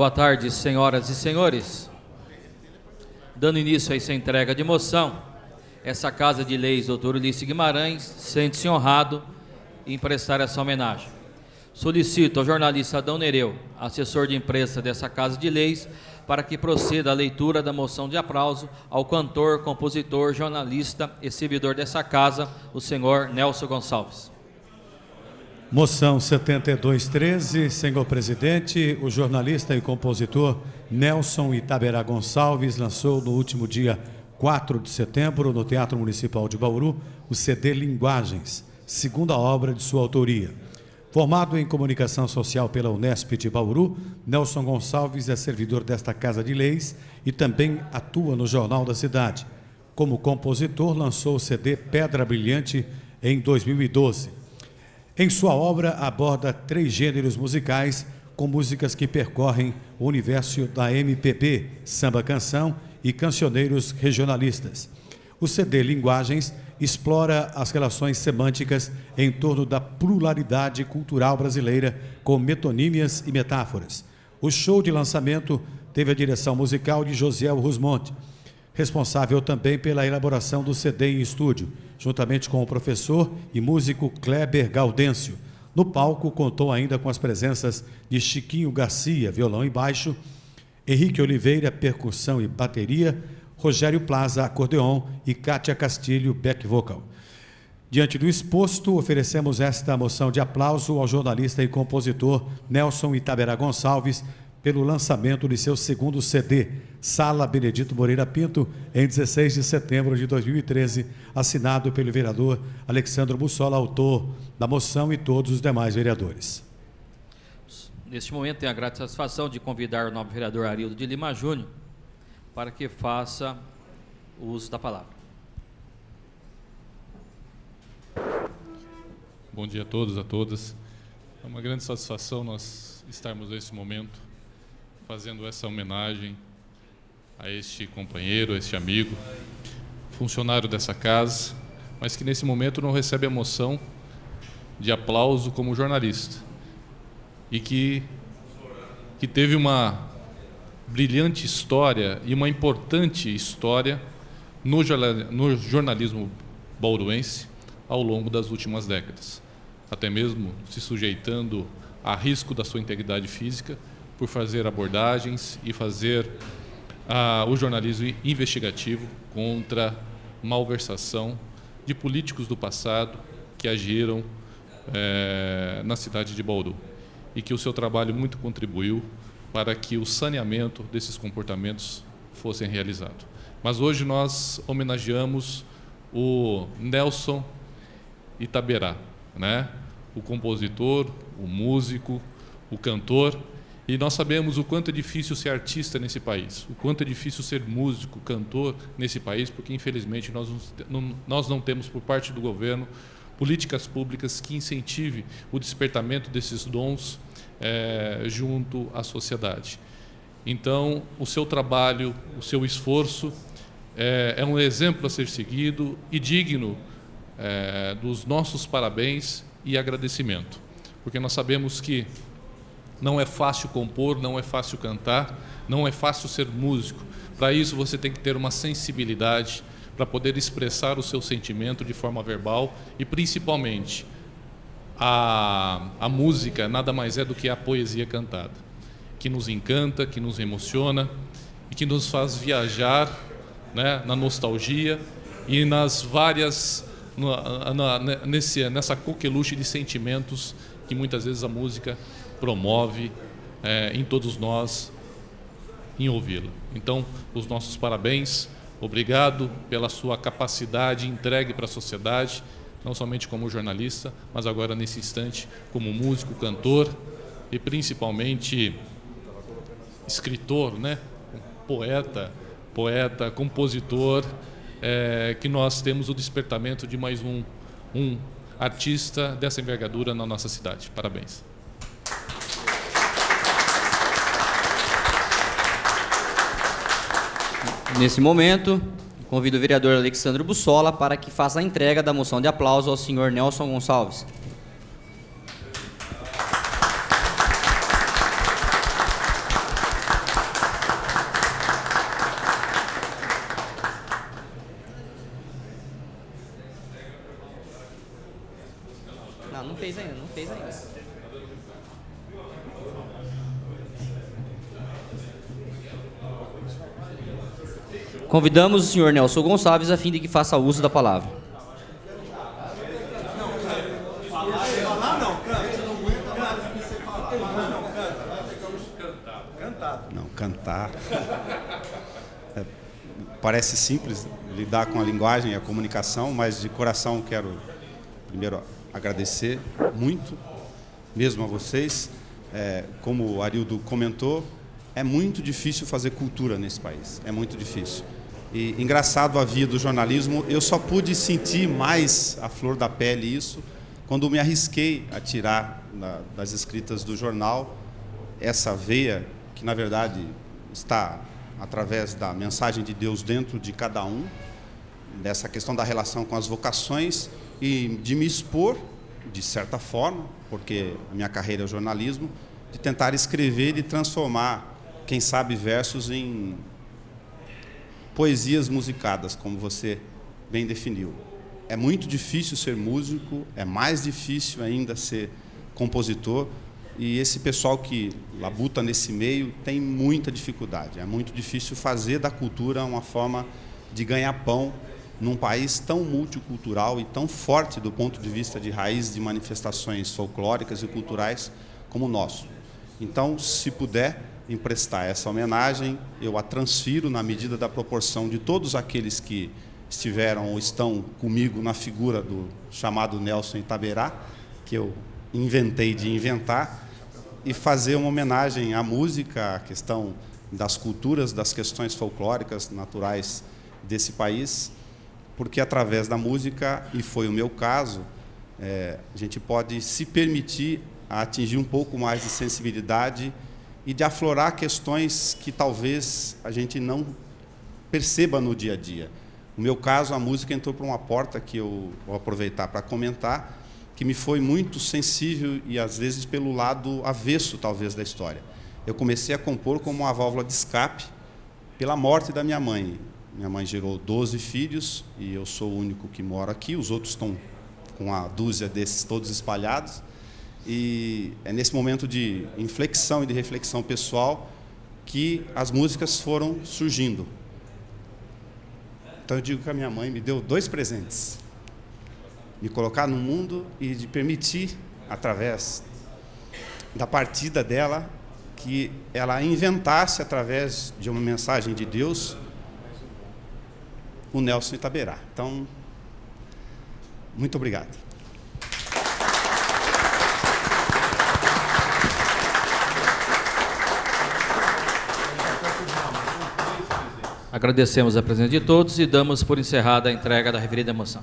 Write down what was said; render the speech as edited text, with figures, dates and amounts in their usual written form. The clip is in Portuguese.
Boa tarde, senhoras e senhores. Dando início a essa entrega de moção, essa Casa de Leis, doutor Ulisses Guimarães, sente-se honrado em prestar essa homenagem. Solicito ao jornalista Adão Nereu, assessor de imprensa dessa Casa de Leis, para que proceda a leitura da moção de aplauso ao cantor, compositor, jornalista e servidor dessa casa, o senhor Nelson Gonçalves. Moção 7213, senhor presidente, o jornalista e compositor Nelson Itaberá Gonçalves lançou no último dia 4 de setembro, no Teatro Municipal de Bauru, o CD Linguagens, segunda obra de sua autoria. Formado em comunicação social pela Unesp de Bauru, Nelson Gonçalves é servidor desta Casa de Leis e também atua no Jornal da Cidade. Como compositor, lançou o CD Pedra Brilhante em 2012. Em sua obra, aborda 3 gêneros musicais com músicas que percorrem o universo da MPB, samba-canção e cancioneiros regionalistas. O CD Linguagens explora as relações semânticas em torno da pluralidade cultural brasileira com metonímias e metáforas. O show de lançamento teve a direção musical de Josiel Rusmonte, responsável também pela elaboração do CD em estúdio, juntamente com o professor e músico Kleber Gaudêncio. No palco, contou ainda com as presenças de Chiquinho Garcia, violão e baixo, Henrique Oliveira, percussão e bateria, Rogério Plaza, acordeon e Kátia Castilho, back vocal. Diante do exposto, oferecemos esta moção de aplauso ao jornalista e compositor Nelson Itaberá Gonçalves pelo lançamento de seu segundo CD, Sala Benedito Moreira Pinto, em 16 de setembro de 2013, assinado pelo vereador Alexandre Bussola, autor da moção, e todos os demais vereadores. Neste momento, tenho a grata satisfação de convidar o nobre vereador Arildo de Lima Júnior para que faça o uso da palavra. Bom dia a todos, a todas. É uma grande satisfação nós estarmos nesse momento fazendo essa homenagem a este companheiro, a este amigo, funcionário dessa casa, mas que nesse momento não recebe a moção de aplauso como jornalista e que teve uma brilhante história e uma importante história no jornalismo bauruense ao longo das últimas décadas, até mesmo se sujeitando a risco da sua integridade física por fazer abordagens e fazer o jornalismo investigativo contra malversação de políticos do passado que agiram na cidade de Bauru, e que o seu trabalho muito contribuiu para que o saneamento desses comportamentos fossem realizados. Mas hoje nós homenageamos o Nelson Itaberá, né? O compositor, o músico, o cantor, e nós sabemos o quanto é difícil ser artista nesse país, o quanto é difícil ser músico, cantor nesse país, porque infelizmente nós não temos por parte do governo políticas públicas que incentivem o despertamento desses dons junto à sociedade. Então, o seu trabalho, o seu esforço é um exemplo a ser seguido e digno dos nossos parabéns e agradecimento, porque nós sabemos que não é fácil compor, não é fácil cantar, não é fácil ser músico. Para isso você tem que ter uma sensibilidade para poder expressar o seu sentimento de forma verbal, e principalmente a música nada mais é do que a poesia cantada, que nos encanta, que nos emociona e que nos faz viajar, né, na nostalgia e nas várias nessa coqueluche de sentimentos que muitas vezes a música promove em todos nós em ouvi-la. Então, os nossos parabéns, obrigado pela sua capacidade entregue para a sociedade, não somente como jornalista, mas agora nesse instante como músico, cantor e principalmente escritor, né? Poeta, compositor, que nós temos o despertamento de mais um artista dessa envergadura na nossa cidade. Parabéns. Nesse momento, convido o vereador Alexandre Bussola para que faça a entrega da moção de aplauso ao senhor Nelson Gonçalves. Convidamos o senhor Nelson Gonçalves a fim de que faça uso da palavra. Não, cantar. Parece simples lidar com a linguagem e a comunicação, mas de coração quero primeiro agradecer muito, mesmo a vocês. Como o Arildo comentou, é muito difícil fazer cultura nesse país, é muito difícil. E engraçado a via do jornalismo, eu só pude sentir mais a flor da pele isso quando me arrisquei a tirar das escritas do jornal essa veia que, na verdade, está através da mensagem de Deus dentro de cada um, dessa questão da relação com as vocações e de me expor, de certa forma, porque a minha carreira é o jornalismo, de tentar escrever e transformar, quem sabe, versos em poesias musicadas, como você bem definiu. É muito difícil ser músico, é mais difícil ainda ser compositor, e esse pessoal que labuta nesse meio tem muita dificuldade. É muito difícil fazer da cultura uma forma de ganhar pão num país tão multicultural e tão forte do ponto de vista de raiz de manifestações folclóricas e culturais como o nosso. Então, se puder emprestar essa homenagem, eu a transfiro na medida da proporção de todos aqueles que estiveram ou estão comigo na figura do chamado Nelson Itaberá, que eu inventei de inventar, e fazer uma homenagem à música, à questão das culturas, das questões folclóricas naturais desse país, porque através da música, e foi o meu caso, a gente pode se permitir a atingir um pouco mais de sensibilidade e de aflorar questões que talvez a gente não perceba no dia a dia. No meu caso, a música entrou por uma porta que eu vou aproveitar para comentar, que me foi muito sensível e, às vezes, pelo lado avesso, talvez, da história. Eu comecei a compor como uma válvula de escape pela morte da minha mãe. Minha mãe gerou 12 filhos e eu sou o único que moro aqui, os outros estão com uma dúzia desses todos espalhados. E é nesse momento de inflexão e de reflexão pessoal que as músicas foram surgindo. Então eu digo que a minha mãe me deu 2 presentes: me colocar no mundo e de permitir, através da partida dela, que ela inventasse, através de uma mensagem de Deus, o Nelson Itaberá. Então, muito obrigado. Agradecemos a presença de todos e damos por encerrada a entrega da referida moção.